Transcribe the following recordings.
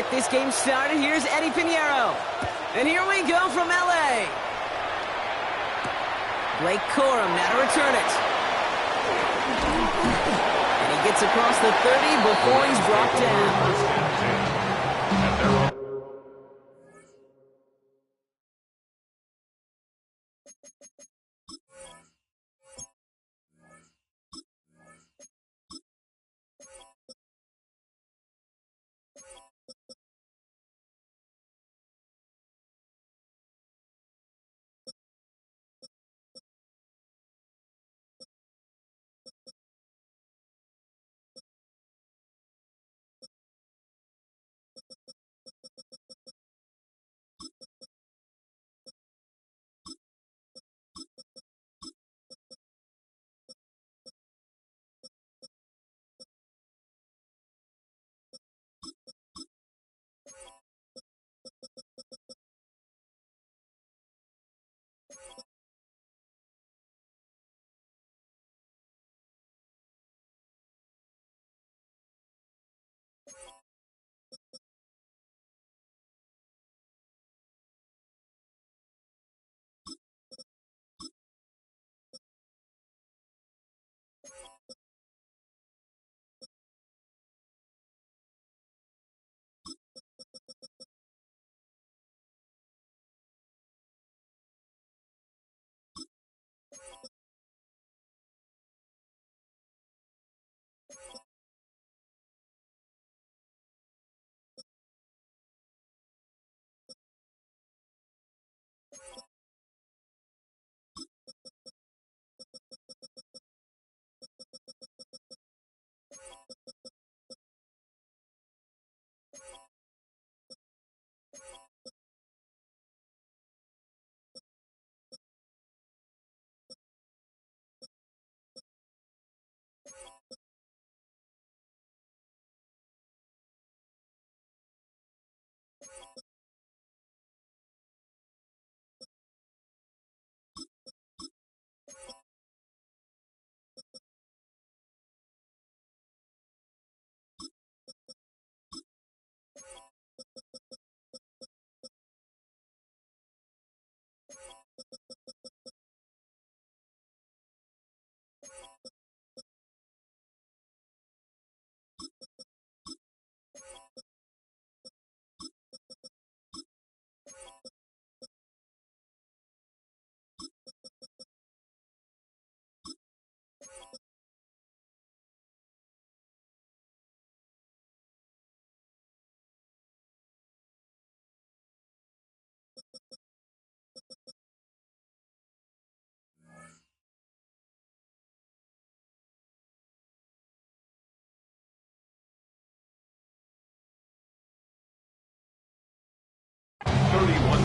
get this game started. Here's Eddie Pinheiro. And here we go from L.A. Blake Corum now to return it. And he gets across the 30 before he's brought down.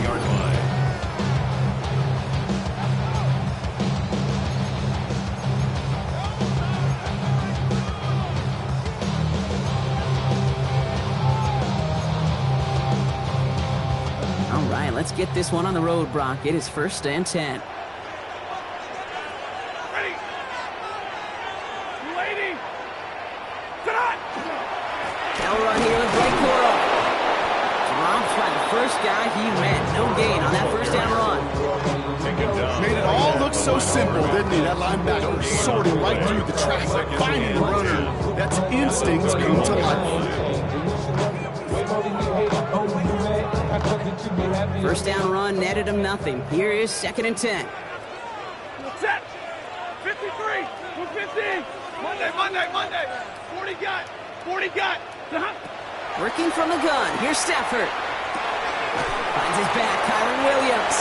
Yard line. All right, let's get this one on the road, Brock. It is 1st and 10. Ready. Lady. Sit on. Now run here with Blake Corum. Dropped by the first guy he met. No gain on that first down run. Made it all look so simple, didn't he? That linebacker sorting right through the traffic, finding the runner. That's instincts come to life. First down run netted him nothing. Here is 2nd and 10. Set. 53. 215. Monday. 40 got. Working from the gun. Here's Stafford. Finds his back, Kyron Williams.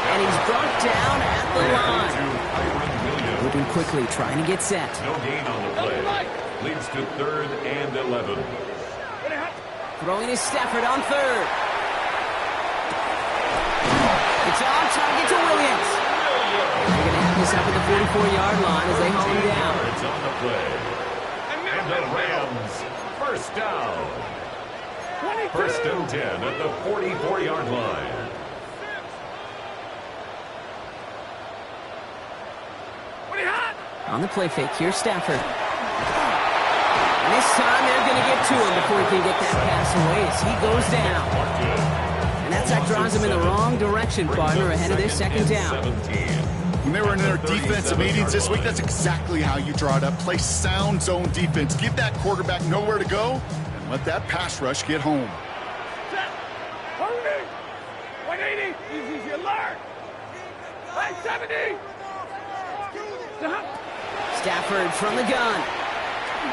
And he's brought down at the line. Moving quickly, trying to get set. No gain on the play. Leads to 3rd and 11. Throwing is Stafford on 3rd. It's on target to Williams. They're going to have this up at the 44-yard line as they hold him down. It's on the play. And the Rams, 1st down. 1st and 10 at the 44-yard line. On the play fake, here's Stafford. And this time they're going to get to him before he can get that pass away as he goes down. And that sack drives him in the wrong direction, partner, ahead of their second down. When they were in their defensive meetings this week, that's exactly how you draw it up. Play sound zone defense. Give that quarterback nowhere to go and let that pass rush get home. Set. Hurry. 180. Easy, you learn. Hey, 70. Stafford from the gun.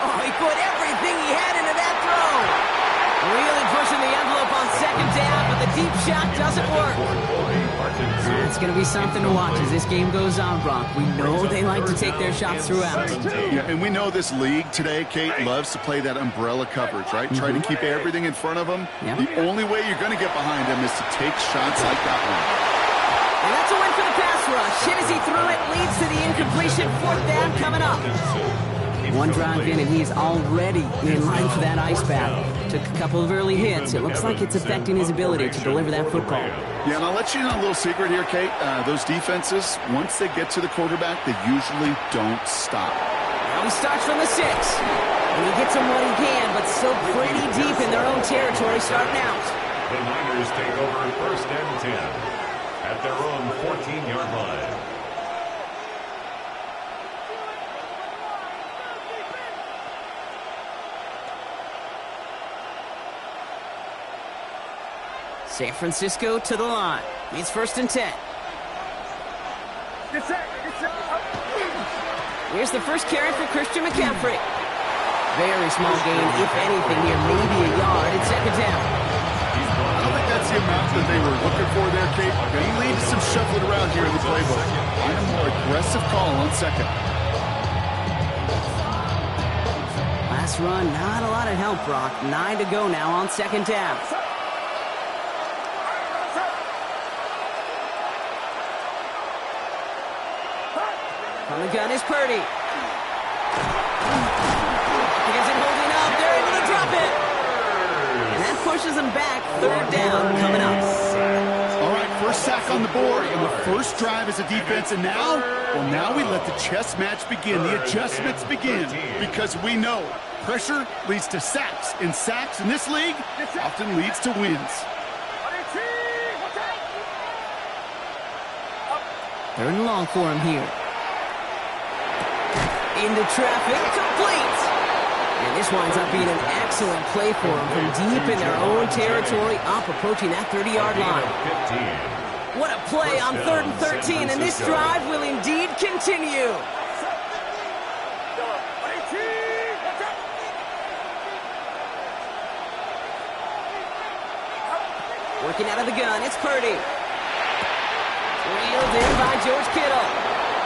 Oh, he put everything he had into that throw. Really pushing the envelope on second down, but the deep shot doesn't work. It's going to be something to watch as this game goes on, Brock. We know they like to take their shots throughout. Yeah, and we know this league today, Kate, loves to play that umbrella coverage, right? Try to keep everything in front of them. Yep. The only way you're going to get behind them is to take shots like that one. And that's a win for the pass rush. Shit as he threw it leads to the incompletion. Fourth down coming up. One drive in, and he's already in line for that ice bath. Took a couple of early hits. It looks like it's affecting his ability to deliver that football. Yeah, and I'll let you in a little secret here, Kate. Those defenses, once they get to the quarterback, they usually don't stop. Now he starts from the 6. And he gets him what he can, but still pretty deep in their own territory starting out. The Niners take over 1st and 10 at their own 14-yard line. San Francisco to the line. It's 1st and 10. Here's the first carry for Christian McCaffrey. Very small gain, if anything here, maybe a yard at second down. I don't think that's the amount that they were looking for there, Kate. They lead to some shuffling around here in the playbook. Find a more aggressive call on second. Last run, not a lot of help, Brock. 9 to go now on second down. On the gun is Purdy. He isn't holding up. They're able to drop it. And that pushes them back. 3rd down coming up. All right, first sack on the board, and the first drive as a defense. And now, well, now we let the chess match begin. The adjustments begin. Because we know pressure leads to sacks. And sacks in this league often leads to wins. 3rd and long for him here. Into traffic, complete. And this winds up being an excellent play for them from deep in their own territory, up approaching that 30-yard line. What a play on 3rd and 13, and this drive will indeed continue. Working out of the gun, it's Purdy. Reeled in by George Kittle.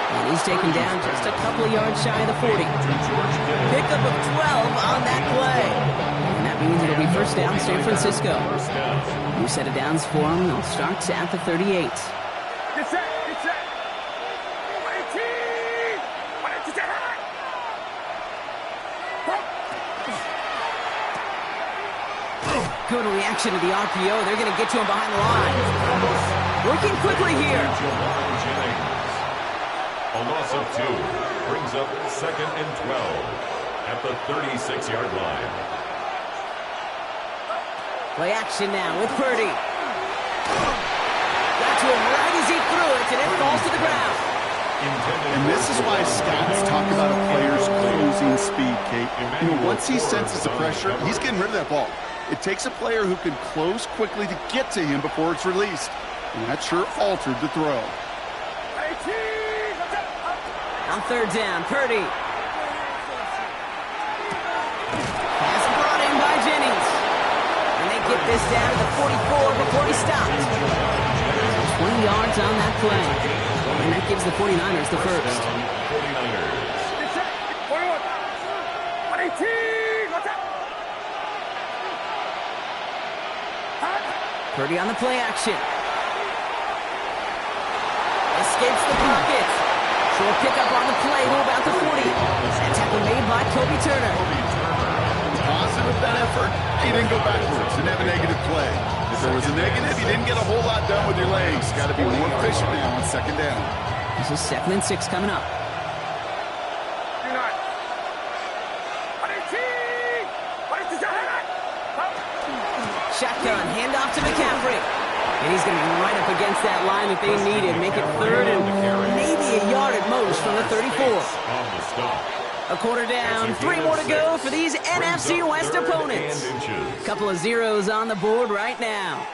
And he's taken down just a couple of yards shy of the 40. Pickup of 12 on that play. And that means it'll be first down San Francisco. New set of downs for him. They'll start at the 38. Get set, get set. 118. 118. Good reaction to the RPO. They're going to get to him behind the line. Working quickly here. A loss of 2 brings up 2nd and 12 at the 36-yard line. Play action now with Purdy. Got to him right as he threw it, and it falls to the ground. And this is why stats talk about a player's closing speed, Kate. You know, once he senses the pressure, he's getting rid of that ball. It takes a player who can close quickly to get to him before it's released. And that sure altered the throw. On 3rd down, Purdy. Pass brought in by Jennings. And they get this down to the 44 before he stopped. 20 yards on that play. And that gives the 49ers the first. Purdy on the play action. Escapes the pocket. Short pickup on the play. Who about the 40? That tackle made by Kobe Turner. Positive with that effort. He didn't go backwards. Didn't have a negative play. If there was a negative, you didn't get a whole lot done with your legs. Got to be more efficient now on 2nd down. This is 2nd and 6 coming up. Shotgun, handoff to McCaffrey. And he's going to be right up against that line that they needed. Make it 3rd and maybe a yard at most from the 34. A quarter down, 3 more to go for these NFC West opponents. A couple of zeros on the board right now.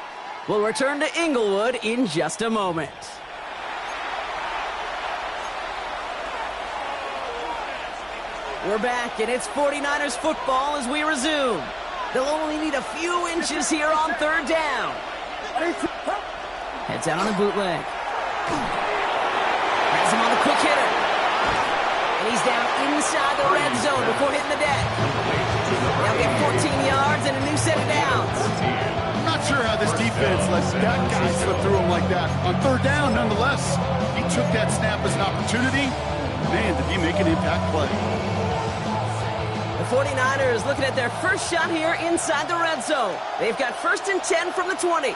We'll return to Inglewood in just a moment. We're back, and it's 49ers football as we resume. They'll only need a few inches here on 3rd down. Heads out on the bootleg. Has him on the quick hitter. And he's down inside the red zone before hitting the deck. They'll get 14 yards and a new set of downs. I'm not sure how this defense lets that guy slip through him like that. On 3rd down, nonetheless, he took that snap as an opportunity. Man, did he make an impact play. The 49ers looking at their first shot here inside the red zone. They've got 1st and 10 from the 20.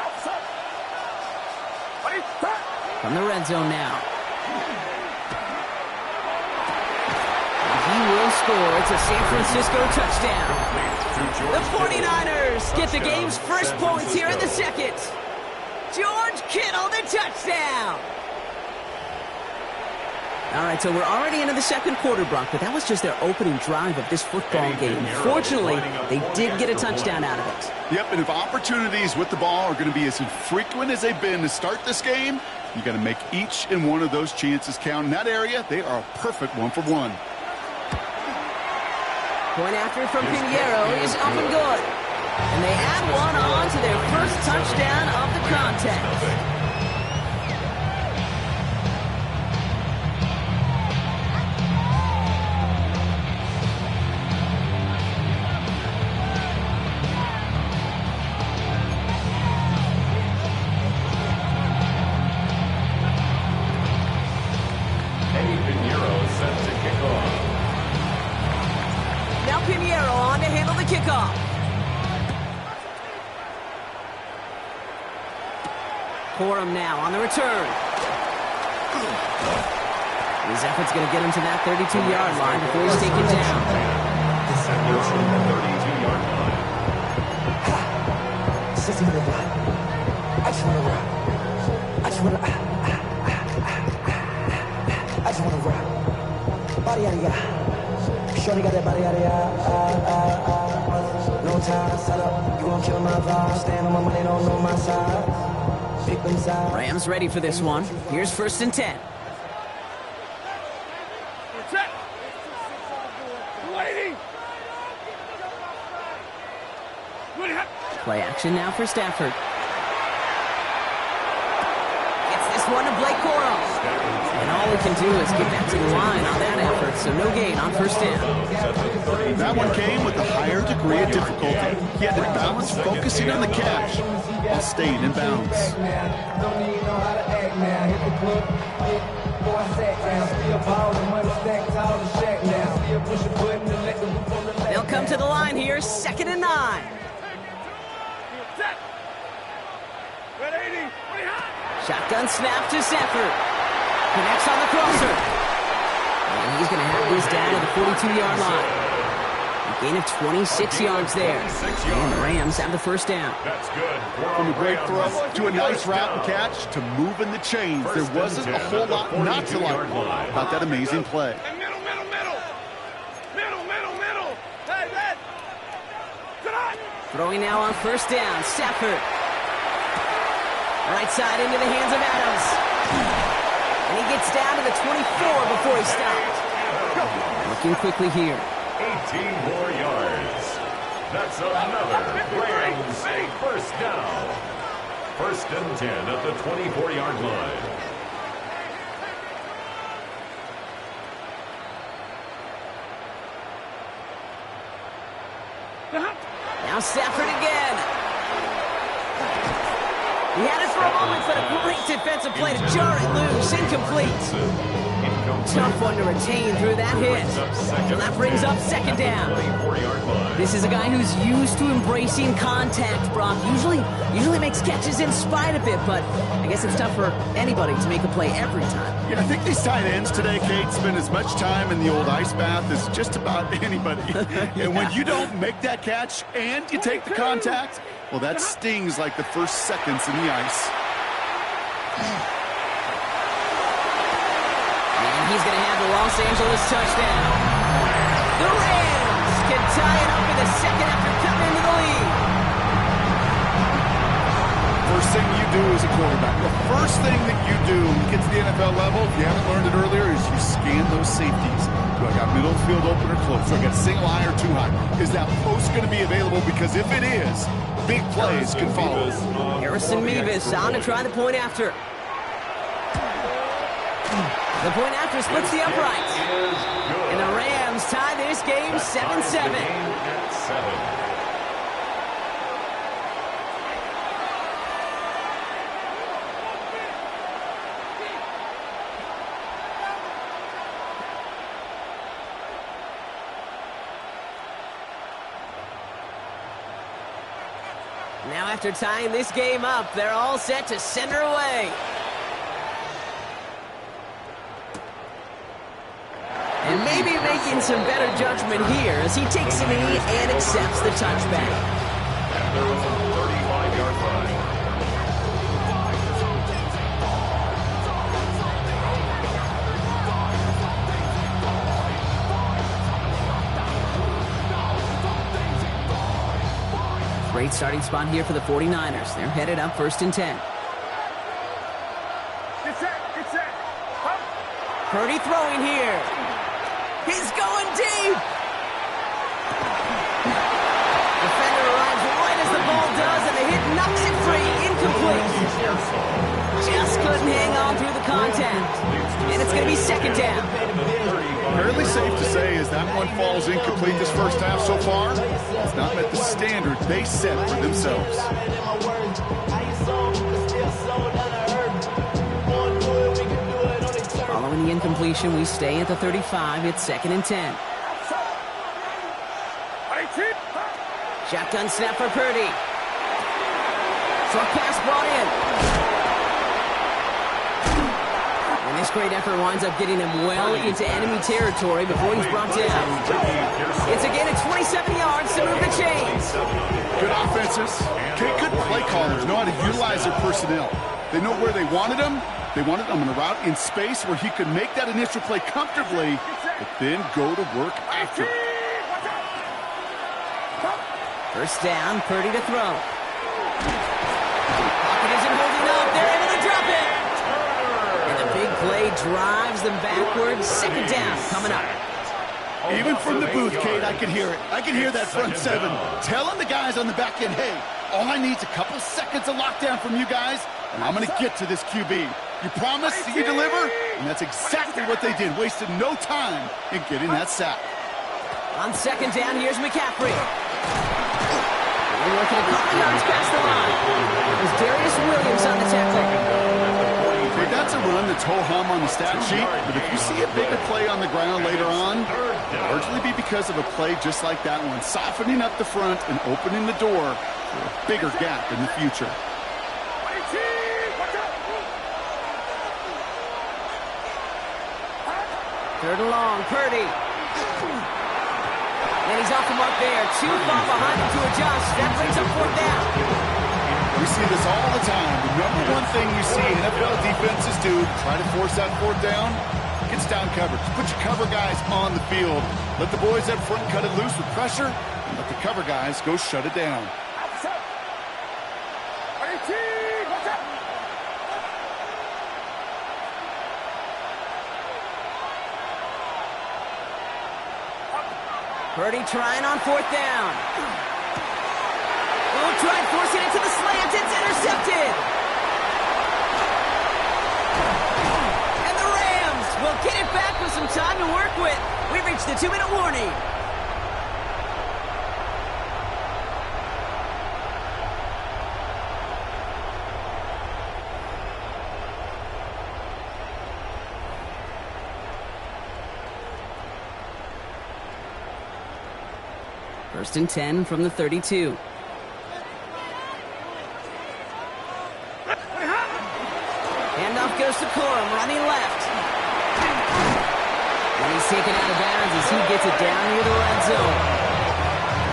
From the red zone now. And he will score. It's a San Francisco touchdown. The 49ers get the game's first points here in the second. George Kittle, the touchdown. All right, so we're already into the second quarter, Brock, but that was just their opening drive of this football game. Fortunately, they did get a touchdown out of it. Yep, and if opportunities with the ball are going to be as infrequent as they've been to start this game, you got to make each and one of those chances count. In that area, they are a perfect 1-for-1. Point after from Pinheiro is up and good. And they add one on to their first touchdown of the contest. Kickoff. Corum now on the return. His effort's going to get him to that 32-yard line before he's taken down. I just want to rock. Body out of ya. Shorty got that body out of ya. No time, set up. You gon' kill my vibe. Stand on my money, don't know my side. Pick them sides. Rams ready for this one. Here's 1st and 10. Play action now for Stafford. Gets this one to Blake Corum. And all we can do is get back to the line on that effort, so no gain on 1st down. That one came with a higher degree of difficulty. He had to balance focusing on the catch while staying in bounds. They'll come to the line here, 2nd and 9. Shotgun snap to Stafford. Connects on the crosser. And he's going to have this down to the 42-yard line. A gain of 26 yards there. And the Rams have the 1st down. That's good. From a great throw to a nice route and catch to moving the chains. There wasn't a whole lot not to like about that amazing play. Middle. Hey, man. Tonight. Throwing now on 1st down. Stafford. Right side into the hands of Adams. And he gets down to the 24 before he stopped. Looking quickly here. 18 more yards. That's another Rams 1st down. 1st and 10 at the 24-yard line. Now Stafford again. He had it for a moment, but a great defensive play to jar it loose. Incomplete. Tough one to retain through that hit. And that brings up 2nd down. This is a guy who's used to embracing contact, Brock. Usually makes catches in spite of it, but I guess it's tough for anybody to make a play every time. Yeah, I think these tight ends today, Kate, spend as much time in the old ice bath as just about anybody. Yeah. And when you don't make that catch and you take the contact, Well, that stings like the first seconds in the ice. And he's going to have the Los Angeles touchdown. The Rams can tie it up in the second after cutting into the lead. First thing you do as a quarterback, the first thing that you do when you get to the NFL level, if you haven't learned it earlier, is you scan those safeties. Do I got middle field open or close? Do I got single high or two high? Is that post going to be available? Because if it is, big plays can follow. Harrison Mevis on to try the point after. The point after splits the uprights. And the Rams tie this game 7-7. Now after tying this game up, they're all set to send her away. And maybe making some better judgment here as he takes a knee and accepts the touchback. At their own 35-yard line. Great starting spot here for the 49ers. They're headed up 1st and 10. Get set, get set. Up. Purdy throwing here. He's going deep. Defender arrives right as the ball does, and the hit knocks it free. Incomplete. Just couldn't hang on through the contact. And it's going to be 2nd down. Fairly safe to say as that one falls incomplete this first half so far, it's not met the standard they set for themselves. Following the incompletion, we stay at the 35. It's 2nd and 10. Shotgun snap for Purdy. Short pass brought in. And this great effort winds up getting him well into enemy territory before he's brought down. It's a gain of 27 yards to move the chains. Good offenses. Okay, good play callers know how to utilize their personnel. They know where they wanted them. They wanted them on a route in space where he could make that initial play comfortably, but then go to work after. First down, Purdy to throw. Pocket isn't holding up. They're able to drop it. And the big play drives them backwards. 2nd down coming up. Even from the booth, Kate, I could hear it. I could hear that front seven telling the guys on the back end, hey, all I need is a couple seconds of lockdown from you guys, and I'm going to get to this QB. You promise, you deliver, and that's exactly what they did. Wasted no time in getting that sack. On 2nd down, here's McCaffrey. They're working a couple yards past the line. It was Darius Williams on the tackle. Okay, that's a run that's ho-hum on the stat sheet, but if you see a bigger play on the ground later on, it'll largely be because of a play just like that one, softening up the front and opening the door for a bigger gap in the future. 3rd and long, Purdy. And he's off the mark there. Too far behind him to adjust. That brings up 4th down. We see this all the time. The number one thing you see NFL defenses do to try to force that 4th down, gets down coverage. Put your cover guys on the field. Let the boys up front cut it loose with pressure, and let the cover guys go shut it down. Purdy trying on 4th down. Oh, tried forcing it to the slant. It's intercepted. And the Rams will get it back with some time to work with. We reached the 2-minute warning. First and 10 from the 32. Handoff goes to Corum, running left. And he's taken out of bounds as he gets it down near the red zone.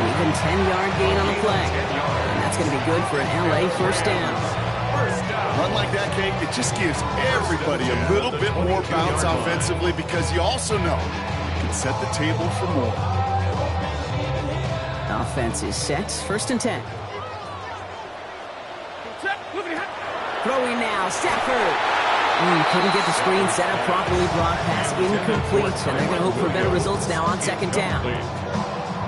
Even 10-yard gain on the play. And that's That's going to be good for an LA first down. Run like that, Kate, it just gives everybody a little bit more bounce offensively because you also know you can set the table for more. Offense is set. First and 10. Throwing now, Stafford. Couldn't get the screen set up properly. Brock pass incomplete, and they're going to hope for better results now on second down.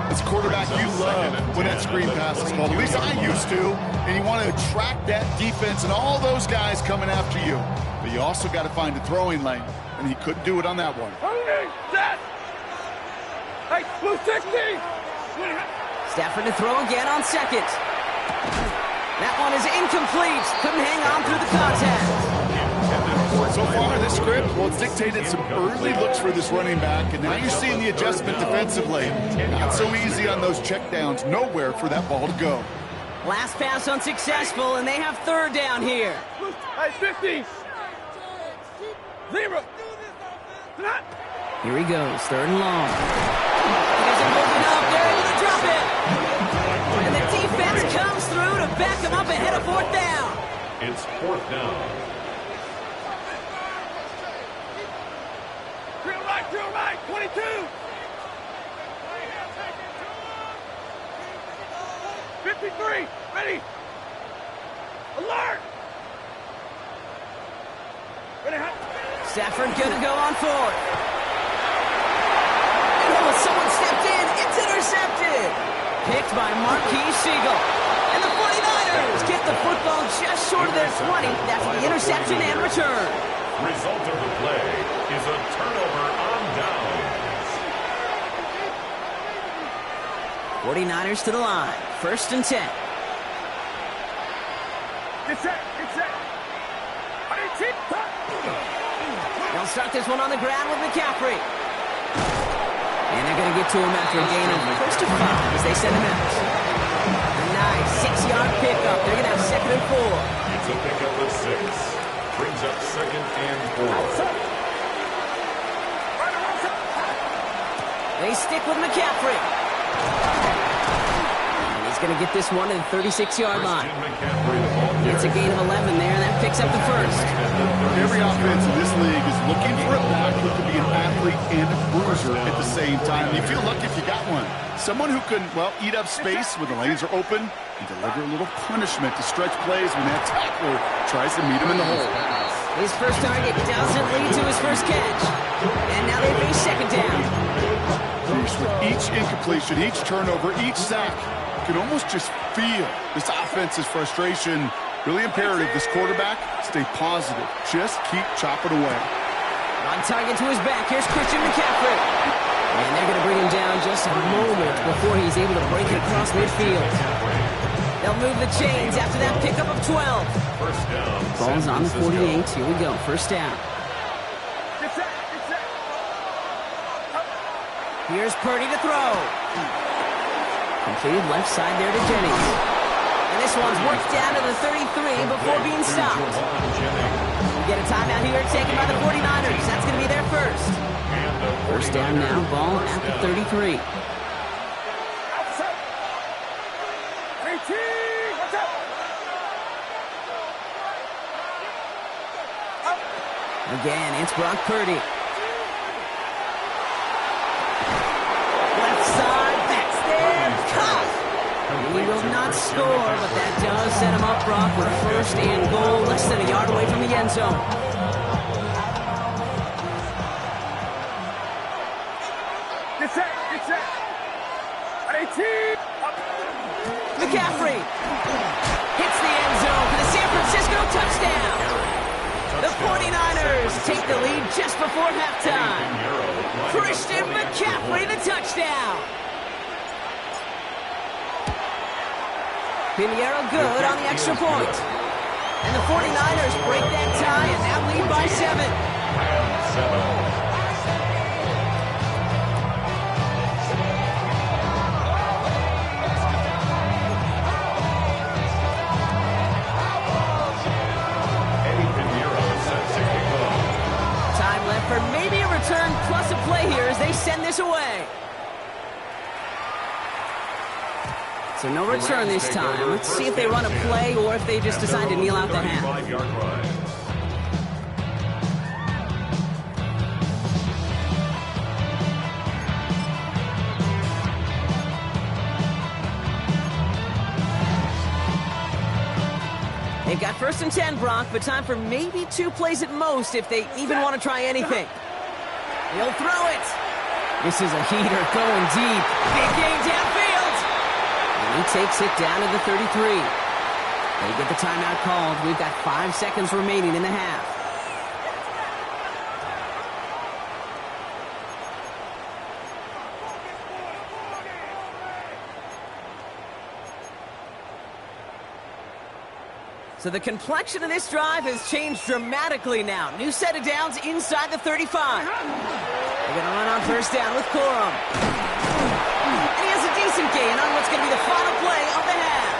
As a quarterback, you love when that screen pass is called. At least I used to. And you want to attract that defense and all those guys coming after you. But you also got to find a throwing lane, and he couldn't do it on that one. Hey, blue 60! Stafford to throw again on second. That one is incomplete. Couldn't hang on through the contact. So far, this script, well, it's dictated some early looks for this running back, and now you're seeing the adjustment defensively. Not so easy on those checkdowns. Nowhere for that ball to go. Last pass unsuccessful, and they have third down here. Hey, 50! 0! Here he goes, third and long. He doesn't move it up. They're able to drop it. And the defense comes through to back him up ahead of fourth down. It's fourth down. Drill right, 22! 53, ready! Alert! Ready, Stafford gonna go on fourth. Oh, someone stepped in. It's intercepted. Picked by Marquis Siegel. And the 49ers get the football just short of their 20. That's the interception and return. Result of the play is a turnover on downs. 49ers to the line. First and 10. Get set, get set! They'll start this one on the ground with McCaffrey. And they're going to get to him after a gain of first and 5 as they send him out. A nice 6-yard pickup. They're going to have second and 4. It's a pickup of 6. Brings up second and 4. They stick with McCaffrey. And he's going to get this one to the 36-yard line. It's a gain of 11 there, and that picks up the first. Every offense in this league is looking for a back who can be an athlete and a bruiser at the same time. You feel lucky if you got one. Someone who can, well, eat up space when the lanes are open and deliver a little punishment to stretch plays when that tackler tries to meet him in the hole. His first target doesn't lead to his first catch. And now they face second down. With each incompletion, each turnover, each sack, you can almost just feel this offense's frustration. Really imperative, this quarterback, stay positive. Just keep chopping away. On target to his back, here's Christian McCaffrey. And they're going to bring him down just a moment before he's able to break it across midfield. They'll move the chains after that pickup of 12. First down. Ball's on the 48. Here we go, first down. Get set, get set! Here's Purdy to throw. Completed left side there to Jennings. And this one's worked down to the 33 before being stopped. We get a timeout here taken by the 49ers. That's going to be their first. First down now, ball at the 33. Outside! 18! What's up? Again, it's Brock Purdy. Left side, that's there, caught. He will not score, but that does set him up, Brock, with first and goal, less than a yard away from the end zone. Get set, get set! 18! McCaffrey hits the end zone for the San Francisco touchdown. The 49ers take the lead just before halftime. Christian McCaffrey, the touchdown. Pinheiro good on the extra point. And the 49ers break that tie and now lead by 7. For maybe a return plus a play here as they send this away. So no return this time. Let's see if they run a play or if they just decide to kneel out the half. 35-yard line. They've got 1st and 10, Brock, but time for maybe 2 plays at most if they even want to try anything. He'll throw it. This is a heater going deep. Big game downfield. And he takes it down to the 33. They get the timeout called. We've got 5 seconds remaining in the half. So the complexion of this drive has changed dramatically now. New set of downs inside the 35. They're going to run on 1st down with Corum. And he has a decent gain on what's going to be the final play of the half.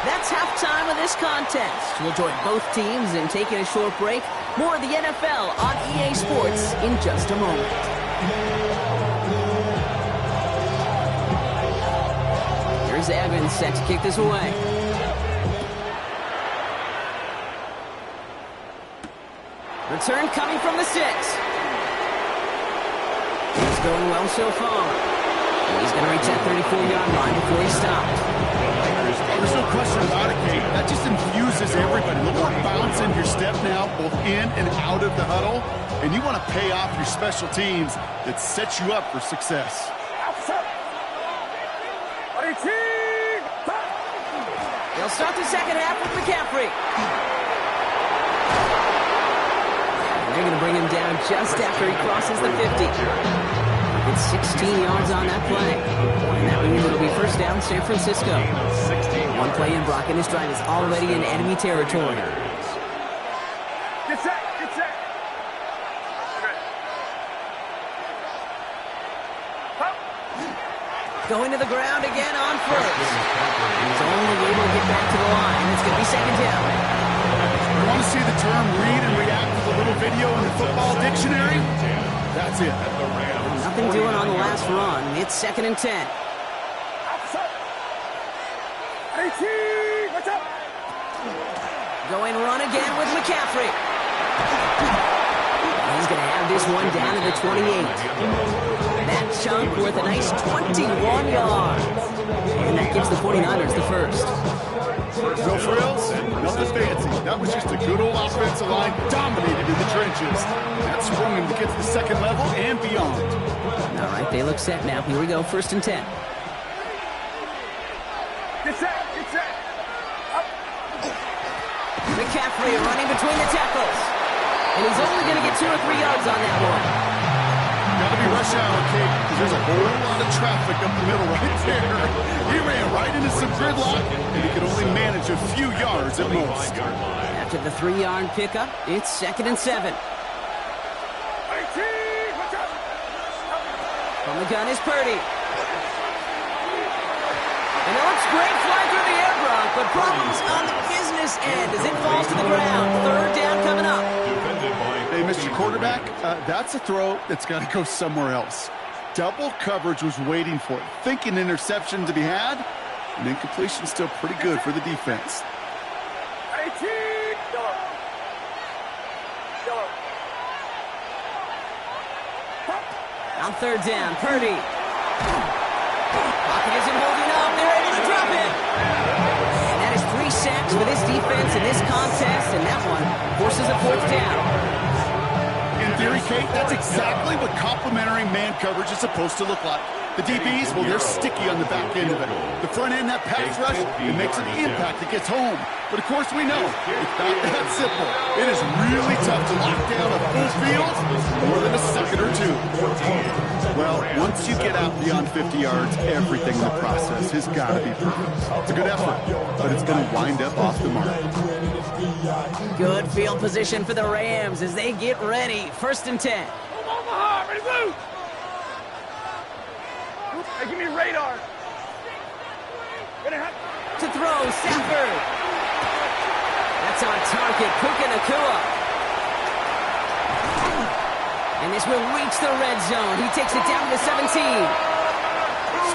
That's halftime of this contest. We'll join both teams in taking a short break. More of the NFL on EA Sports in just a moment. Here's Evans set to kick this away. Return coming from the 6. He's going well so far. He's going to reach that 34-yard line before he stops. There's no question about it, Kate. That just infuses everybody. The more bounce in your step now, both in and out of the huddle, and you want to pay off your special teams that sets you up for success. They'll start the second half with McCaffrey. They're going to bring him down just after he crosses the 50. It's 16 yards on that play. And that means it'll be 1st down San Francisco. 1 play in, Brock, and this drive is already in enemy territory. Get set, get set. Going to the ground again on 1st. He's only able to get back to the line. It's going to be 2nd down. You want to see the term read and react to the little video in the football dictionary? That's it. Nothing doing on the last run. It's 2nd and 10. Going run again with McCaffrey. He's going to have this one down to the 28. That chunk worth a nice 21 yards. And that gives the 49ers the 1st. No frills, nothing fancy. That was just a good old offensive line dominated in the trenches. That swung him to get to the 2nd level and beyond. All right, they look set now. Here we go, 1st and 10. Get set, get set. McCaffrey running between the tackles. And he's only going to get 2 or 3 yards on that one. Gotta be rush hour, Kate, because there's a whole lot of traffic up the middle right there. He ran right into some gridlock, and he could only manage a few yards at most. After the 3-yard pickup, it's 2nd and 7. From the gun is Purdy. And it looks great flying through the air, Brock, but problems on the business end as it falls to the ground. 3rd down coming up. Hey, Mr. Quarterback, that's a throw that's got to go somewhere else. Double coverage was waiting for it, thinking interception to be had, and incompletion still pretty good for the defense. On 3rd down, Purdy. Pocket isn't holding up. They're able to drop it. And that is 3 sacks for this defense in this contest, and that one forces a 4th down. In theory, Kate, that's exactly what complementary man coverage is supposed to look like. The DBs, well, they're sticky on the back end of it. The front end, that pass rush, it makes an impact. It gets home. But, of course, we know it's not that simple. It is really tough to lock down a full field more than a second or 2. Well, once you get out beyond 50 yards, everything in the process has got to be perfect. It's a good effort, but it's going to wind up off the mark. Good field position for the Rams as they get ready. 1st and 10. Omaha, ready to move. Hey, give me radar. To throw, Stafford. That's on target, Puka Nacua. And this will reach the red zone. He takes it down to the 17.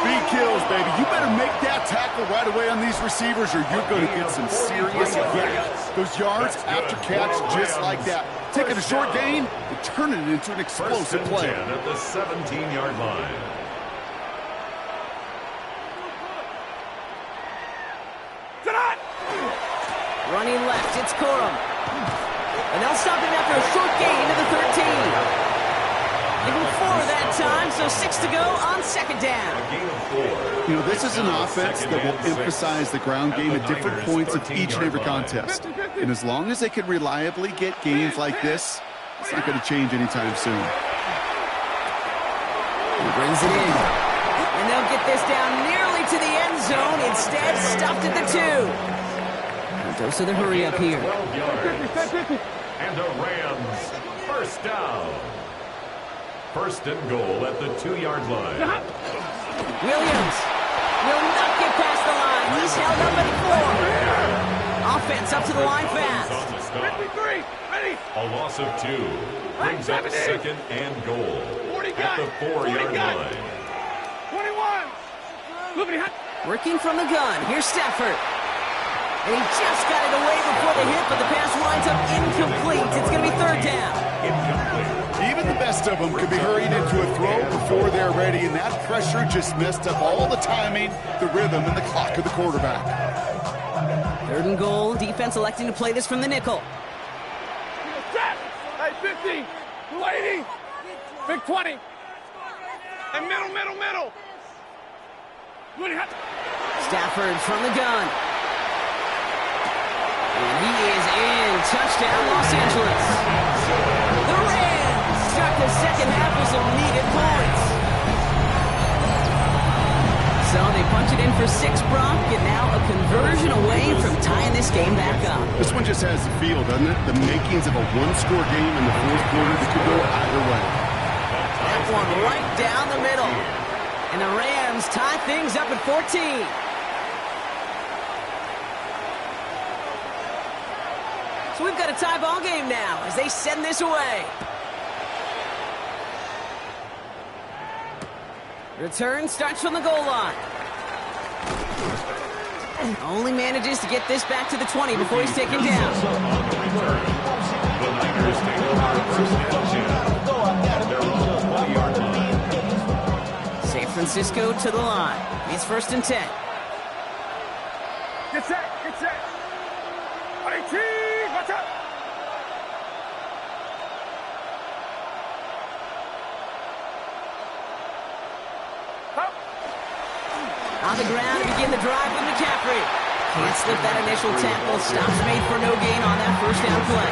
Speed kills, baby. You better make that tackle right away on these receivers or you're going to get some serious yak. Those yards after catch just like that. Taking a short gain and turning it into an explosive play. First and 10 at the 17-yard line. Running left, it's Corum. And they'll stop him after a short gain to the 13. Give him 4 that time, so 6 to go on second down. A gain of 4. You know, this is an offense that will emphasize the ground game at different points of each and every contest. And as long as they can reliably get gains like this, it's not going to change anytime soon. He brings it in. And they'll get this down nearly to the end zone. Instead, stopped at the 2. Dose of the hurry up here. 12 yards. And the Rams first down. First and goal at the 2-yard line. Williams will not get past the line. He's held up at 4. Offense up to the line fast. 53, ready. A loss of 2. Brings up second and goal at the 4-yard line. 21. Working from the gun. Here's Stafford. And he just got it away before the hit, but the pass winds up incomplete. It's going to be third down. Incomplete. Even the best of them could be hurried into a throw before they're ready, and that pressure just messed up all the timing, the rhythm, and the clock of the quarterback. Third and goal. Defense electing to play this from the nickel. Hey, 50, 280, big 20. And middle. Stafford from the gun. And he is in. Touchdown, Los Angeles. The Rams start the second half with some needed points. So they punch it in for 6, Brock, and now a conversion away from tying this game back up. This one just has the feel, doesn't it? The makings of a one-score game in the fourth quarter that could go either way. That one right down the middle. And the Rams tie things up at 14. So we've got a tie ball game now as they send this away. Return starts from the goal line. Only manages to get this back to the 20 before he's taken down. The Niners take over first and 10 at their own 20-yard line. San Francisco to the line. It's first and 10. Get set. 18, watch out. On the ground to begin the drive with McCaffrey. Can't slip that initial tackle. Stops made for no gain on that first down play.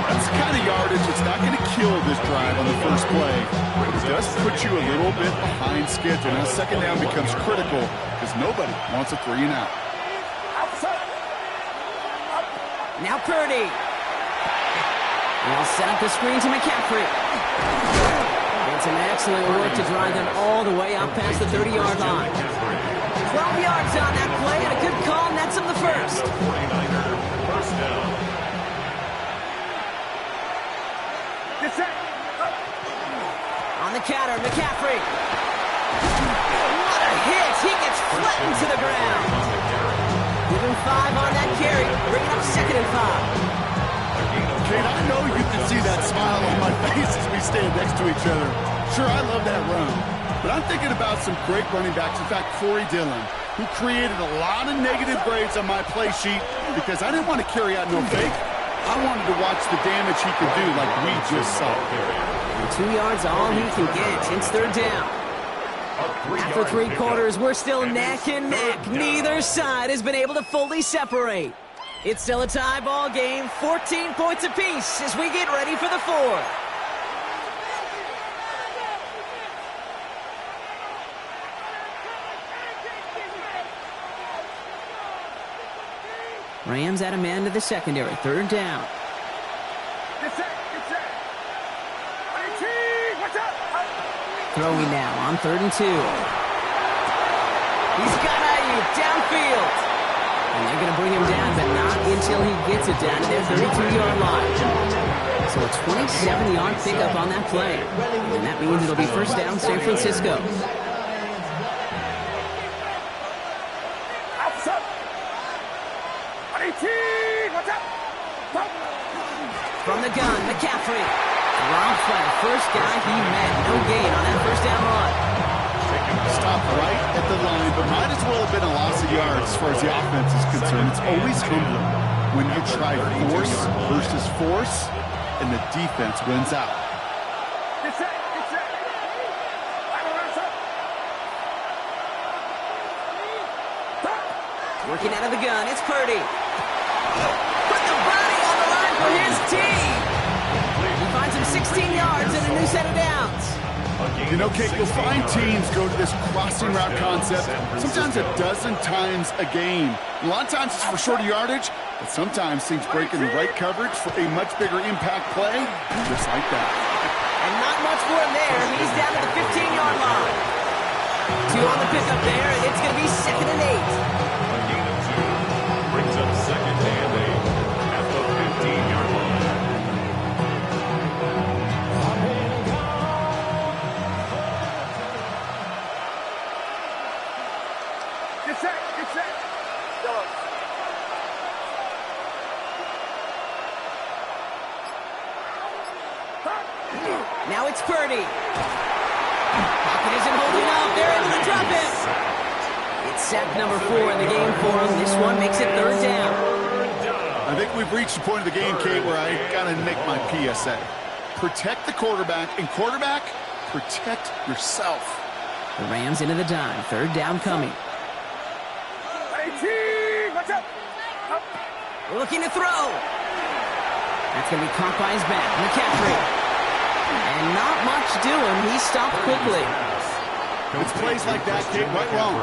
That's the kind of yardage that's not going to kill this drive on the first play. But it does put you a little bit behind schedule. Now second down becomes critical because nobody wants a 3 and out. Now Purdy. They'll set up the screen to McCaffrey. And some excellent work to drive them all the way up past the 30-yard line. 12 yards on that play, and a good call nets him the first. 49er first down. Get set. On the counter, McCaffrey. What a hit! He gets flattened to the ground. Give him 5 on that carry, bringing up second and 5. Kate, I know you can see that smile on my face as we stand next to each other. Sure, I love that run. But I'm thinking about some great running backs. In fact, Corey Dillon, who created a lot of negative grades on my play sheet because I didn't want to carry out no fake. I wanted to watch the damage he could do like we just saw. And 2 yards all he can get. It's third down. After 3 quarters, we're still neck and neck. Neither side has been able to fully separate. It's still a tie ball game, 14 points apiece as we get ready for the 4th. Rams at a man to the secondary, third down. Get set. 18, watch out. Throwing now on 3rd and 2. He's got Ayuk downfield. And they're going to bring him down, but not until he gets it down to their 32-yard line. So a 27-yard pickup on that play. And that means it'll be first down San Francisco. 18, watch out! Stop. From the gun, McCaffrey. Drops by the first guy he met. No gain on that first down run. Stopped right at the line, but might as well have been a loss of yards as far as the offense is concerned. It's always humbling when you try force versus force, and the defense wins out. Get set, get set. Final round, stop. Stop. Working out of the gun, it's Purdy. Put the body on the line for his team. He finds him 16 yards and a new set of downs. You know, Kate, you'll find teams go to this crossing route concept sometimes a dozen times a game. A lot of times it's for shorter yardage, but sometimes teams break in the right coverage for a much bigger impact play, just like that. And not much for him there. He's down to the 15-yard line. 2 on the pickup there, and it's going to be 2nd and 8. A gain of 2 brings up 2nd and 8 at the 15-yard line. Get set, get set. Yellow. Now it's Purdy. Pocket isn't holding up. They're able to drop it. It's sack number 4 in the game for him. This one makes it 3rd down. I think we've reached the point of the game, Kate, where I got to make my PSA. Protect the quarterback, and quarterback, protect yourself. The Rams into the dime. 3rd down coming. 18, watch out. Up. Looking to throw. That's going to be caught by his back. McCaffrey. And not much doing. He stopped quickly. It's plays like that, Kate, right wrong.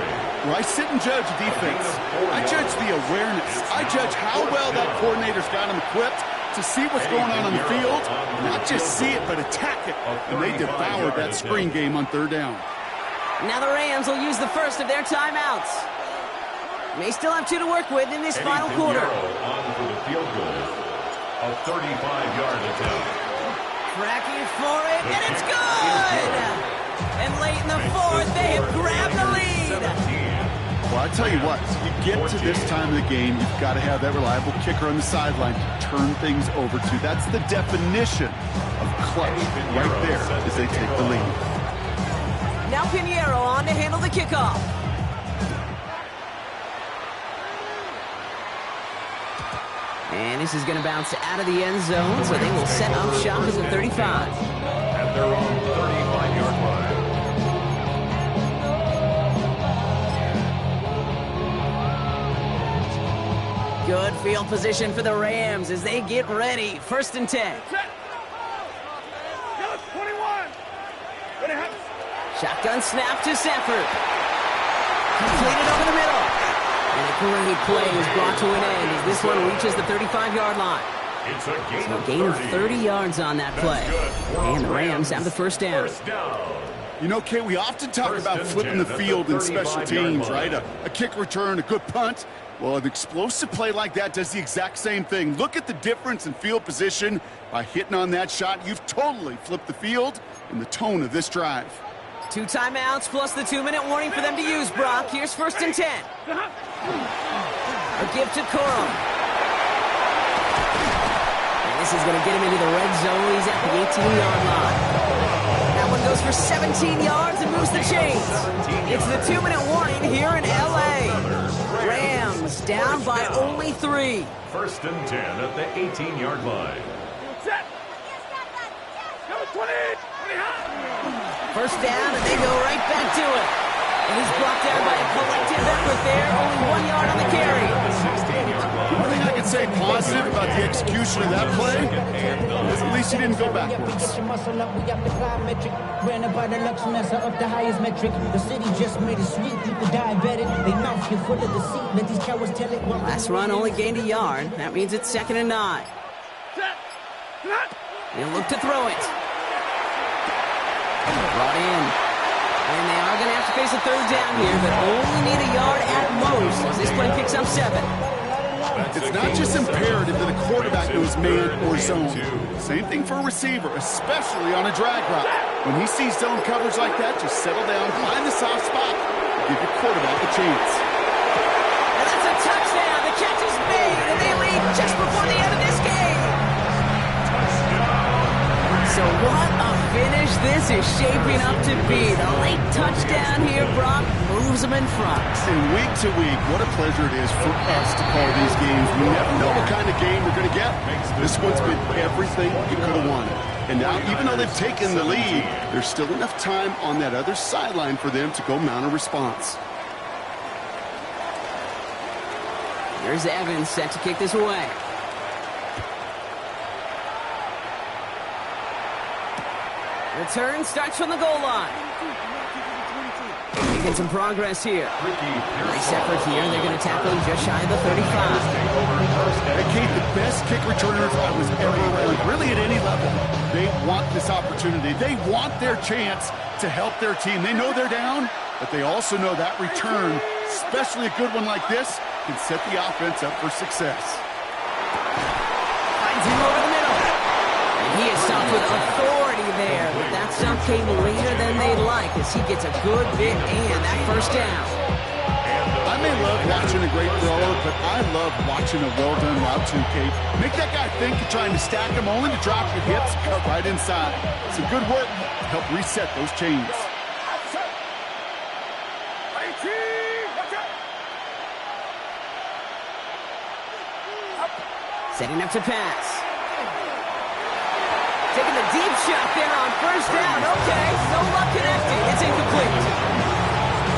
Where I sit and judge defense. I judge the awareness. I judge how well that coordinator's got him equipped to see what's going on the field. Not just see it, but attack it. And they devoured that screen game on 3rd down. Now the Rams will use the first of their timeouts. May still have 2 to work with in this final quarter. On for the field goal. A 35-yard attempt. Cracking for it, and it's good! And late in the 4th, they have grabbed the lead. Well, I tell you what, you get to this time of the game, you've got to have that reliable kicker on the sideline to turn things over to. That's the definition of clutch right there as they take the lead. Now Pinheiro on to handle the kickoff. And this is going to bounce out of the end zone, so they will set up shop at the 35. At their own 35-yard line. Good field position for the Rams as they get ready. 1st and 10. Set. Yellow, 21. Ready, hands. Shotgun snap to Sanford. Completed over the middle. And a great play is brought to an end as this one reaches the 35-yard line. It's a gain, So a gain of 30 yards on that play. And the Rams have the 1st down. You know, Kate, we often talk about flipping the field in special teams, right? A kick return, a good punt. Well, an explosive play like that does the exact same thing. Look at the difference in field position. By hitting on that shot, you've totally flipped the field and the tone of this drive. 2 timeouts plus the 2-minute warning for them to use, Brock. Here's 1st and 10. A give to Corum. And this is going to get him into the red zone. He's at the 18-yard line. That one goes for 17 yards and moves the chains. It's the 2-minute warning here in L.A. Rams down by only 3. 1st and 10 at the 18-yard line. Set. Yellow, 20. 20 high. 1st down, and they go right back to it. And he's brought down by a collective effort there. Only 1 yard on the carry. One thing I can say positive about the execution of that play is at least he didn't go backwards. Last run only gained a yard. That means it's 2nd and 9. Set. Set. He'll look to throw it. Brought in. And they are going to have to face a 3rd down here, but only need a yard at most as this play picks up 7. It's not just imperative that a quarterback knows man or zone. Same thing for a receiver, especially on a drag route. When he sees zone coverage like that, just settle down, find the soft spot, and give your quarterback a chance. And that's a touchdown. The catch is made, and this is shaping up to be. The late touchdown here, Brock, moves them in front. And week to week, what a pleasure it is for us to call these games. We never know what kind of game we're going to get. This one's been everything you could have wanted. And now, even though they've taken the lead, there's still enough time on that other sideline for them to go mount a response. Here's Evans set to kick this away. Return starts from the goal line. Making some progress here. Nice effort here. They're going to tackle him just shy of the 35. Hey, Kate, the best kick returners I was ever around, really at any level. They want this opportunity. They want their chance to help their team. They know they're down, but they also know that return, especially a good one like this, can set the offense up for success. Finds him over the middle. And he is stopped with authority there, but that stop came later than they'd like as he gets a good bit and that first down. I may love watching a great thrower, but I love watching a well-done route too, Kate. Make that guy think you're trying to stack him, only to drop your hips, cut right inside. Some good work to help reset those chains. Setting up to pass. Taking the deep shot there on first down. Okay, no luck connecting. It's incomplete.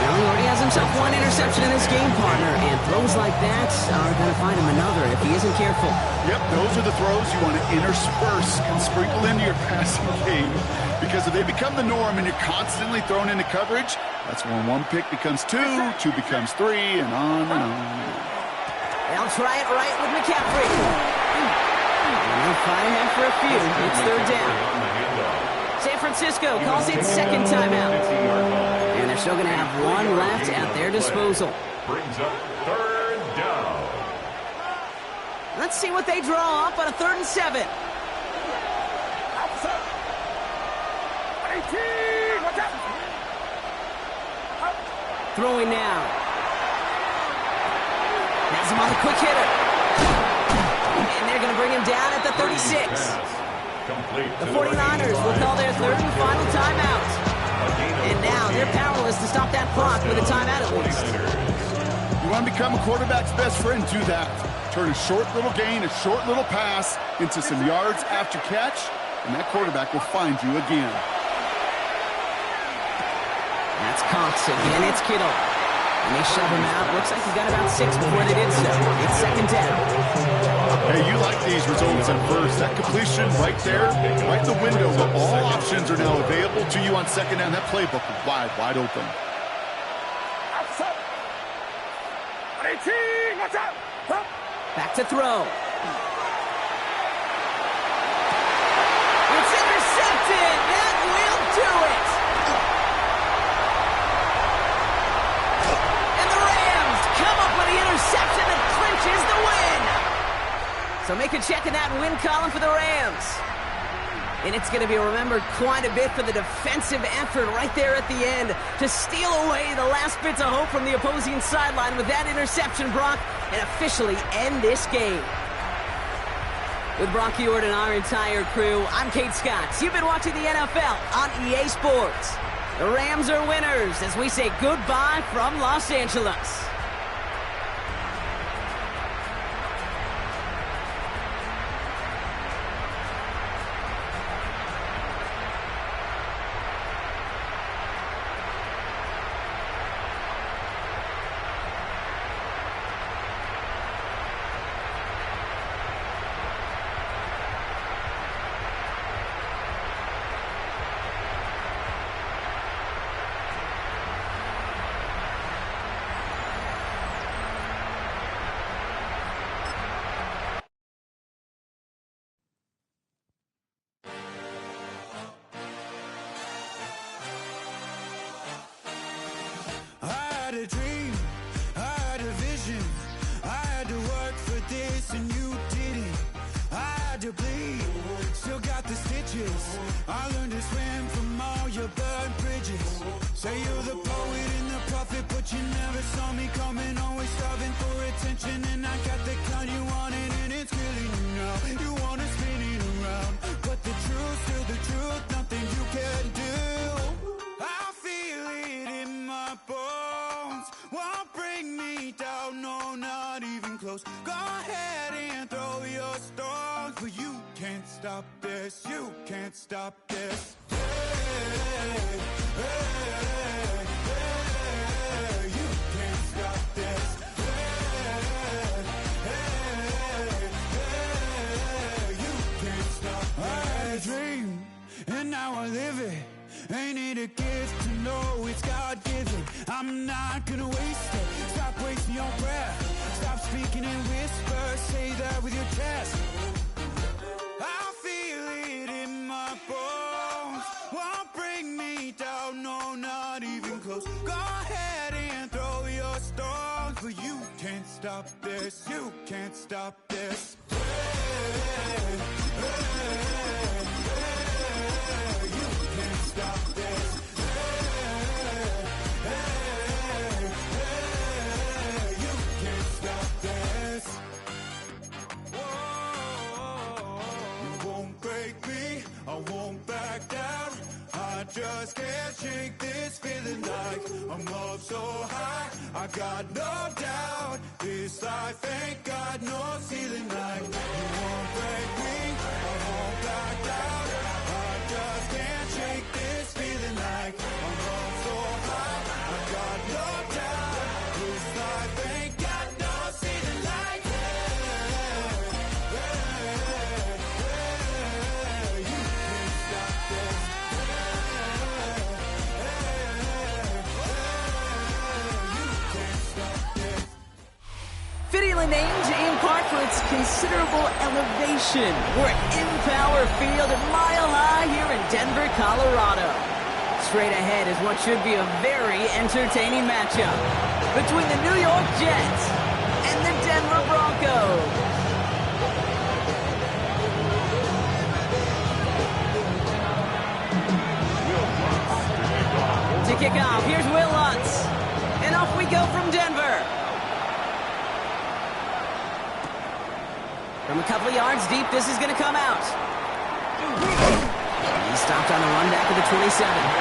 Now he already has himself one interception in this game, partner, and throws like that are going to find him another if he isn't careful. Yep, those are the throws you want to intersperse and sprinkle into your passing game, because if they become the norm and you're constantly thrown into coverage, that's when one pick becomes two becomes three, and on and on. They'll try it right with McCaffrey. And they'll find him for a few. It's third down. San Francisco calls it second timeout. And they're still going to have one left at their disposal. Brings up third down. Let's see what they draw up on a 3rd and 7. Throwing now. Has him on the quick hitter. And they're going to bring him down at the 36. The 49ers will call their 3rd and final timeout. And now they're powerless to stop that clock with a timeout at least. You want to become a quarterback's best friend, do that. Turn a short little gain, a short little pass into some yards after catch, and that quarterback will find you again. That's Cox again. It's Kittle. And they shove him out. Looks like he got about 6 before they did so. It's second down. Hey, you like these results at first. That completion right there, right in the window where all options are now available to you on second down. That playbook is wide open. Back to throw. It's intercepted. That will do it. Interception that clinches the win. So make a check in that win column for the Rams. And it's going to be remembered quite a bit for the defensive effort right there at the end to steal away the last bits of hope from the opposing sideline with that interception, Brock, and officially end this game. With Brock Ewart and our entire crew, I'm Kate Scott. You've been watching the NFL on EA Sports. The Rams are winners as we say goodbye from Los Angeles. A dream, I had a vision, I had to work for this and you didn't. I had to bleed, still got the stitches. I learned to swim from all your burned bridges. Say you're the poet and the prophet, but you never saw me coming. Always starving for attention, and I got the kind you wanted, and it's killing you now. You wanna spin it around, but the truth's still the truth, nothing you can do. ahead and throw your stones, but you can't stop this. You can't stop this. Hey, hey, hey, you can't stop this. Hey, hey, hey, you can't stop this. I had a dream, and now I live it. Ain't it a gift to know it's God-given? I'm not gonna waste it. Stop wasting your breath. Stop speaking in whispers. Say that with your chest. I feel it in my bones. Won't bring me down, no, not even close. Go ahead and throw your stones, but you can't stop this. You can't stop this. Hey, hey, hey, you can't stop this. Hey, hey, hey, you can't stop this. Whoa, you won't break me, I won't back down. I just can't shake this feeling like I'm up so high. I got no doubt this life ain't got no ceiling. Like you won't break me, I won't back down. I just can't shake this feeling like I'm up so high. I got no doubt this life ain't got no ceiling. Like hey, hey, hey, you can't stop this. Fittingly named in part for its considerable elevation. We're in Power Field at Mile High here in Denver, Colorado. Straight ahead is what should be a very entertaining matchup between the New York Jets and the Denver Broncos. To kick off, here's Will Lutz. And off we go from Denver. From a couple of yards deep, this is going to come out. He stopped on the run back of the 27.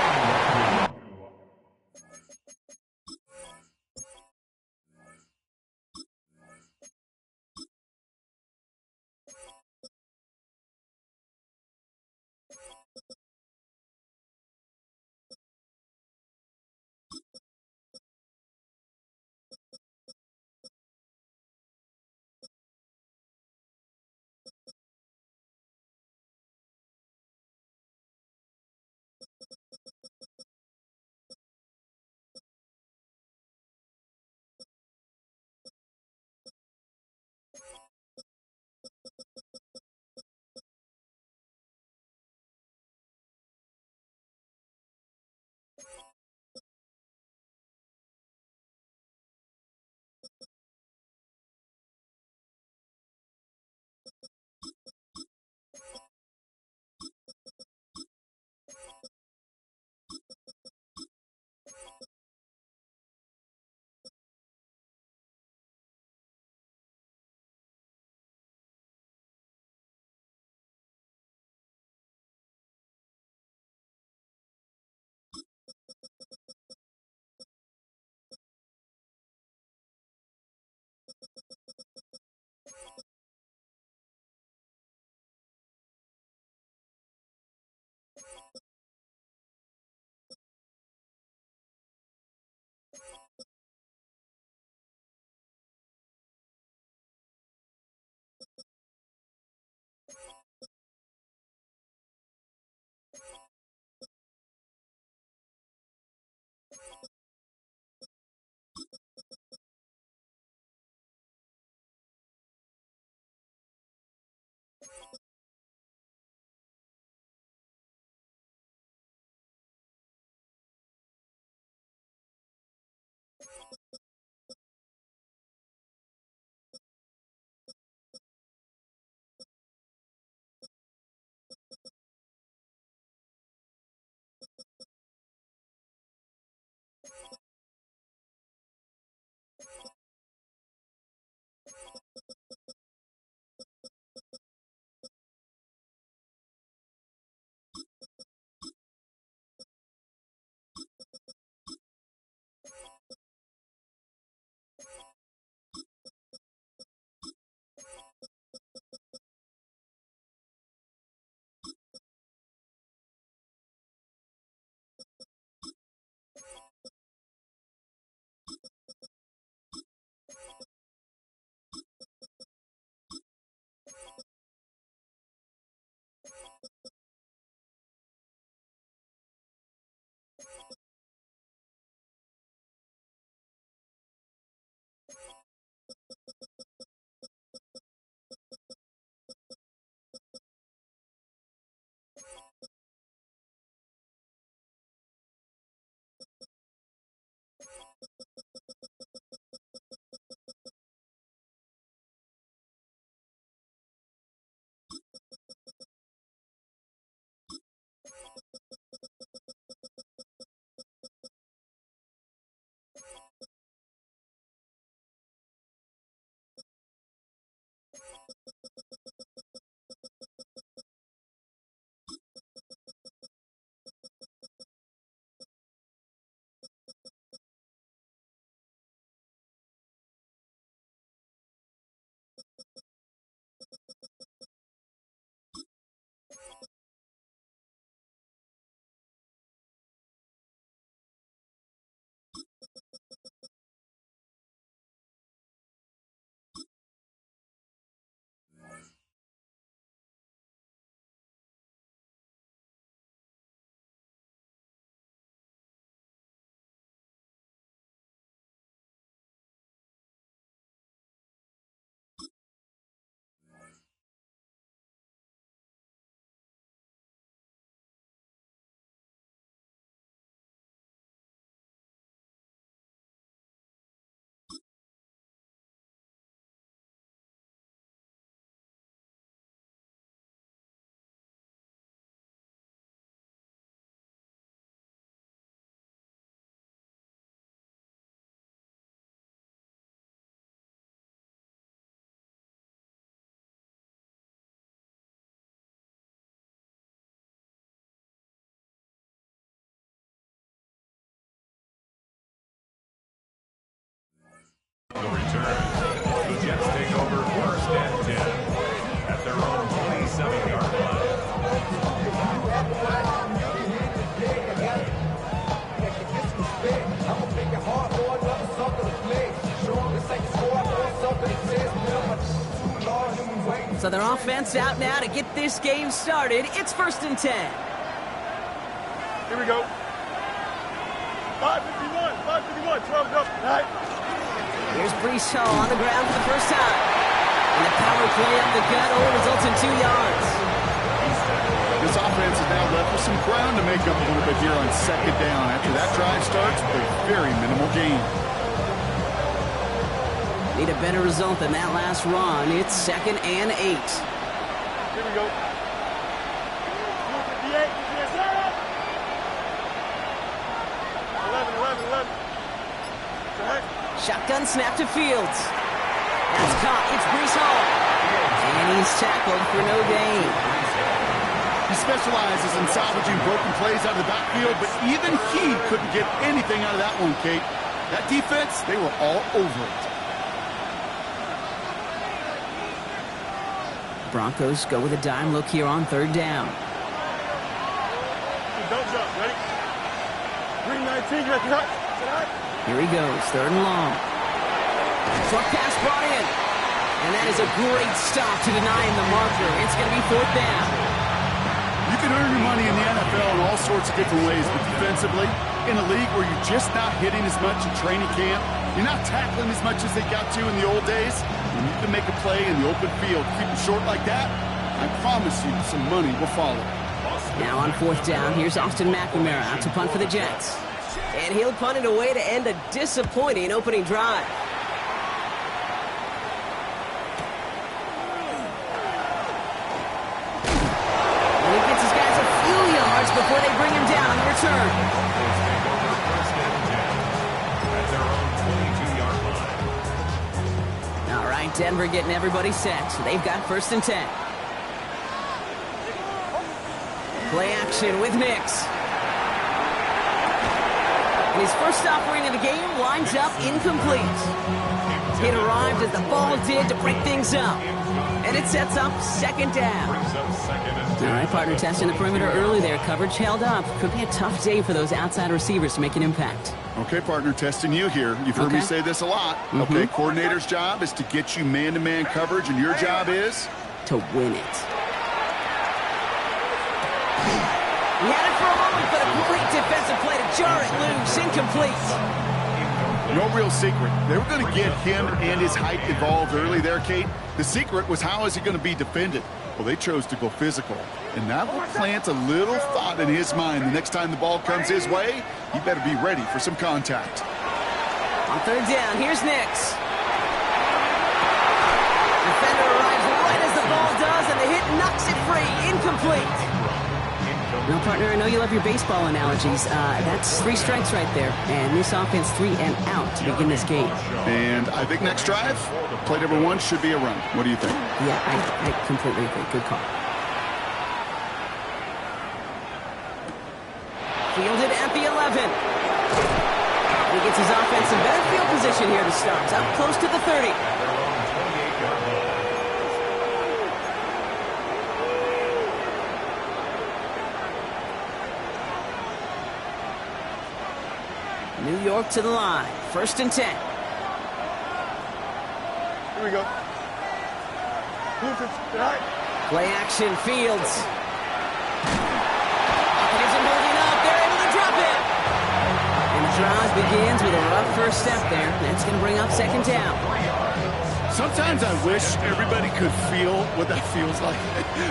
The return. The Jets take over first and 10 at their own 27-yard line. So their offense out now to get this game started. It's first and 10. Here we go. 551, 12 up, right? Here's Brees Hall on the ground for the first time. And the power play up the gut only results in 2 yards. This offense is now left with some ground to make up a little bit here on second down. After that drive starts with a very minimal gain. Need a better result than that last run. It's 2nd and 8. Here we go. 58, 11. Shotgun snap to Fields. That's caught. It's Brees Hall. And he's tackled for no gain. He specializes in salvaging broken plays out of the backfield, but even he couldn't get anything out of that one, Kate. That defense, they were all over it. Broncos go with a dime look here on 3rd down. Don't jump, ready? 319, you got Here he goes, 3rd and long. Short pass brought in. And that is a great stop to deny him the marker. It's going to be 4th down. You can earn your money in the NFL in all sorts of different ways, but defensively, in a league where you're just not hitting as much in training camp, you're not tackling as much as they got to in the old days, and you can make a play in the open field, keep it short like that, I promise you some money will follow. Now on 4th down, here's Austin McNamara out to punt for the Jets. And he'll punt it away to end a disappointing opening drive. And he gets his guys a few yards before they bring him down on the return. All right, Denver getting everybody set. So they've got 1st and 10. Play action with Nix. And his first offering of the game lines up incomplete. It arrived as the ball did to break things up. And it sets up 2nd down. All right, partner, testing the perimeter early there. Coverage held up. Could be a tough day for those outside receivers to make an impact. Okay, partner, testing you here. You've heard me say this a lot. Okay, coordinator's job is to get you man-to-man coverage, and your job is? To win it. He had it for a moment, but a great defensive play to jar it loose. Incomplete. No real secret. They were going to get him and his height involved early there, Kate. The secret was, how is he going to be defended? Well, they chose to go physical. And that will plant a little thought in his mind. The next time the ball comes his way, he better be ready for some contact. On 3rd down, here's Nix. Defender arrives right as the ball does, and the hit knocks it free. Incomplete. Now, partner, I know you love your baseball analogies. That's 3 strikes right there. And this offense, 3 and out to begin this game. And I think next drive, play number 1 should be a run. What do you think? Yeah, I completely agree. Good call. Fielded at the 11. He gets his offense in better field position here to start. Up close to the 30. New York to the line. 1st and 10. Here we go. Play action, Fields. Offense holding up. They're able to drop it. And the drive begins with a rough first step there. That's going to bring up 2nd down. Sometimes I wish everybody could feel what that feels like.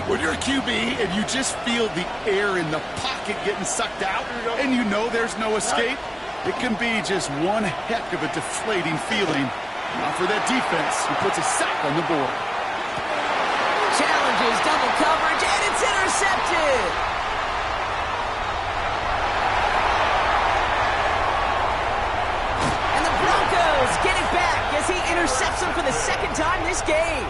When you're a QB and you just feel the air in the pocket getting sucked out and you know there's no escape, it can be just one heck of a deflating feeling. Not for that defense, who puts a sack on the board. Challenges, double coverage, and it's intercepted. And the Broncos get it back as he intercepts him for the 2nd time this game.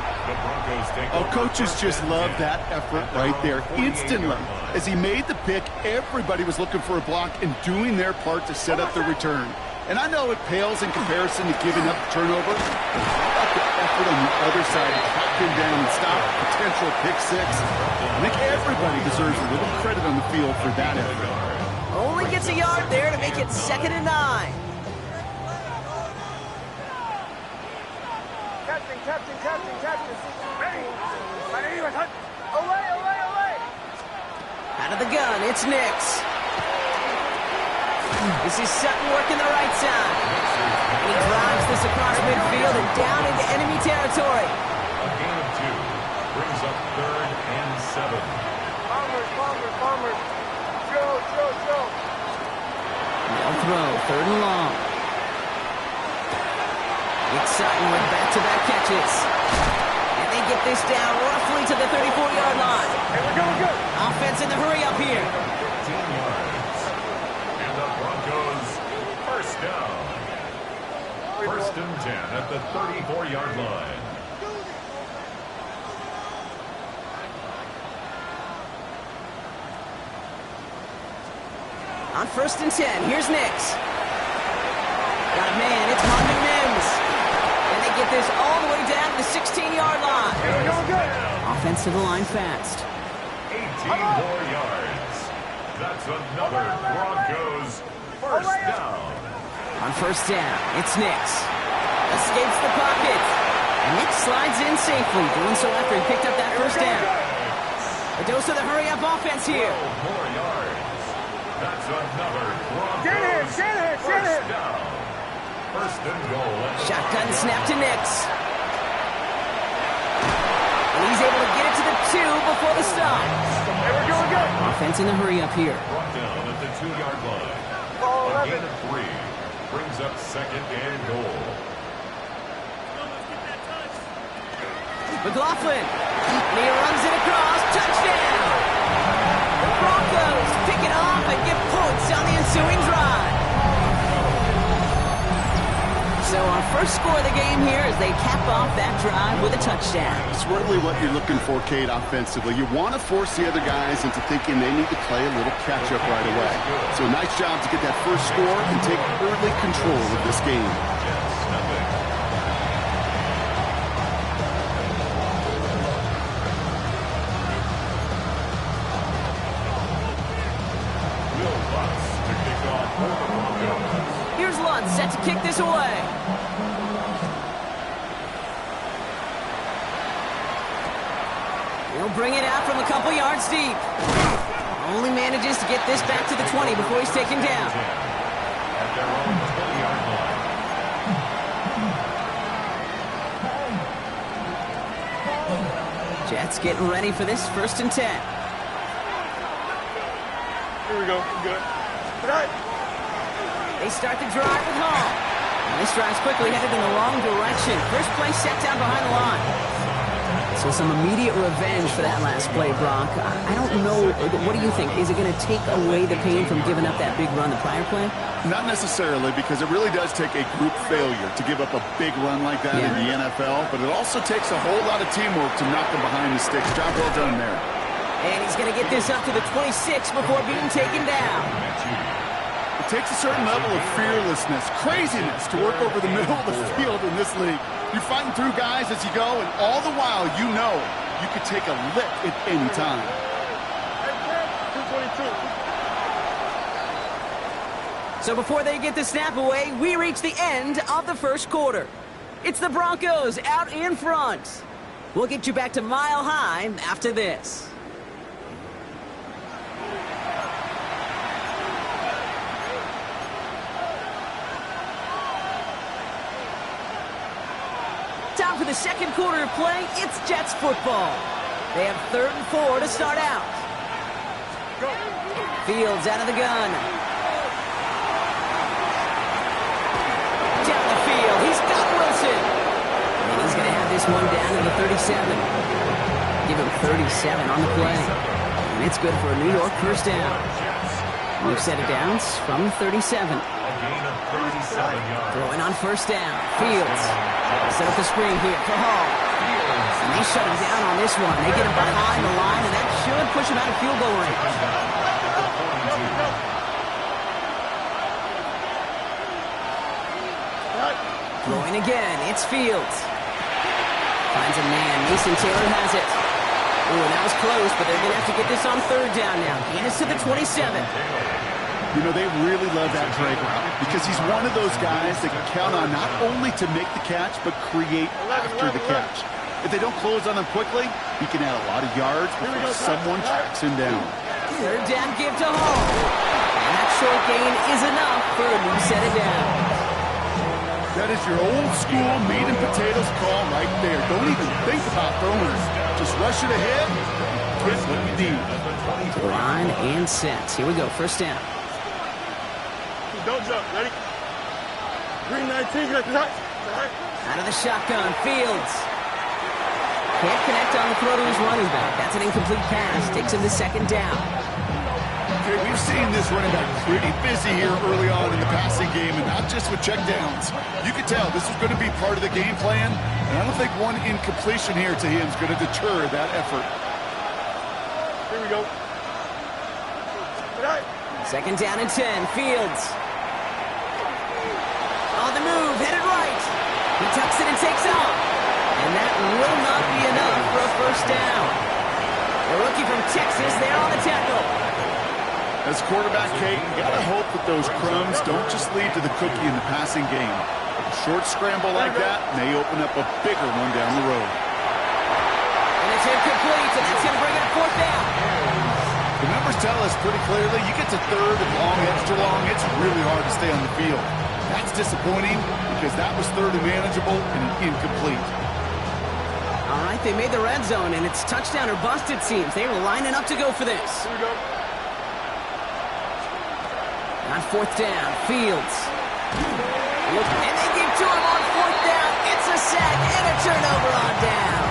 Oh, coaches just love that effort right there. Instantly, as he made the pick, everybody was looking for a block and doing their part to set up the return. And I know it pales in comparison to giving up the turnover, but how about the effort on the other side to track him down and stop a potential pick 6? I think everybody deserves a little credit on the field for that effort. Only gets a yard there to make it 2nd and 9. Captain. Ready. Away. Out of the gun, it's Nix. This is Sutton working the right side. And he drives this across midfield and down into enemy territory. A gain of 2 brings up 3rd and 7. Farmers. Joe. They'll throw, 3rd and long. It's Sutton with back-to-back catches. And they get this down roughly to the 34-yard line. Hey, we're going good. Offense in the hurry up here. 15 yards. And the Broncos, 1st down. 1st and 10 at the 34-yard line. On 1st and 10, here's Nix. Got a man, it's Monty Mims. And they get this all the way down to the 16-yard line. Hey, we're going good. Offense to the line fast. 18 more yards. That's another Broncos 1st down. On 1st down, it's Nix. Escapes the pocket. And Nix slides in safely, doing so after he picked up that 1st down. A dose of the hurry-up offense here. 12 more yards. That's another Broncos Get it. 1st down. 1st and goal. Shotgun snap to Nix. And he's able to get it to the 2 before the stop. Hey, we're going good. Offense in the hurry-up here. Brought down at the 2-yard line. Ball A 11. gain of 3 brings up 2nd and goal. McLaughlin. And he runs it across. Touchdown. The Broncos pick it off and get points on the ensuing drive. So our first score of the game here as they cap off that drive with a touchdown. It's really what you're looking for, Kate, offensively. You want to force the other guys into thinking they need to play a little catch-up right away. So nice job to get that first score and take early control of this game. Here's Lutz set to kick this away. He'll bring it out from a couple yards deep. Only manages to get this back to the 20 before he's taken down. At their own 20-yard line. Jets getting ready for this 1st and 10. Here we go. Good. Right. They start the drive with Hall. And this drive's quickly headed in the wrong direction. First play set down behind the line. So some immediate revenge for that last play, Brock. I don't know. What do you think? Is it going to take away the pain from giving up that big run the prior play? Not necessarily, because it really does take a group failure to give up a big run like that in the NFL, but it also takes a whole lot of teamwork to knock them behind the sticks. Job well done there. And he's going to get this up to the 26 before being taken down. It takes a certain level of fearlessness, craziness to work over the middle of the field in this league. You're fighting through guys as you go, and all the while you know you could take a lick at any time. 222. So before they get the snap away, we reach the end of the first quarter. It's the Broncos out in front. We'll get you back to Mile High after this. Time for the second quarter of play. It's Jets football. They have 3rd and 4 to start out. Fields out of the gun. Down the field. He's got Wilson. And he's going to have this one down to the 37. Give him 37 on the play. And it's good for a New York first down. New set of downs from the 37. Throwing on first down. Fields. Set up the screen here for Hall. And they shut him down on this one. They get him behind the line, and that should push him out of field goal range. Throwing again. It's Fields. Finds a man. Mason Taylor has it. Ooh, and that was close, but they're going to have to get this on 3rd down now. Gain is to the 27. You know, they really love that drag route because he's one of those guys that can count on not only to make the catch, but create after the catch. If they don't close on him quickly, he can add a lot of yards before someone tracks him down. 3rd down give to Hall. And that short gain is enough for a new set of downs. That is your old school meat and potatoes call right there. Don't even think about throwing it. Just rush it ahead. Get what you need. Line and set. Here we go. First down. Don't jump. Ready? 319. Out of the shotgun. Fields. Can't connect on the throw to his running back. That's an incomplete pass. Takes him to 2nd down. Okay, we've seen this running back pretty busy here early on in the passing game, and not just with checkdowns. You can tell this is going to be part of the game plan, and I don't think one incompletion here to him is going to deter that effort. Here we go. 2nd down and 10. Fields. On the move, headed right. He tucks it and takes off. And that will not be enough for a first down. The rookie from Texas there on the tackle. As quarterback, Kate, you got to hope that those crumbs don't just lead to the cookie in the passing game. A short scramble like that may open up a bigger one down the road. And it's incomplete, and that's going to bring it to 4th down. The numbers tell us pretty clearly, you get to 3rd and long, extra long, it's really hard to stay on the field. That's disappointing because that was 3rd and manageable and an incomplete. All right, they made the red zone, and it's touchdown or bust, it seems. They were lining up to go for this. Here we go. On 4th down, Fields. And they give to him on 4th down. It's a sack and a turnover on down.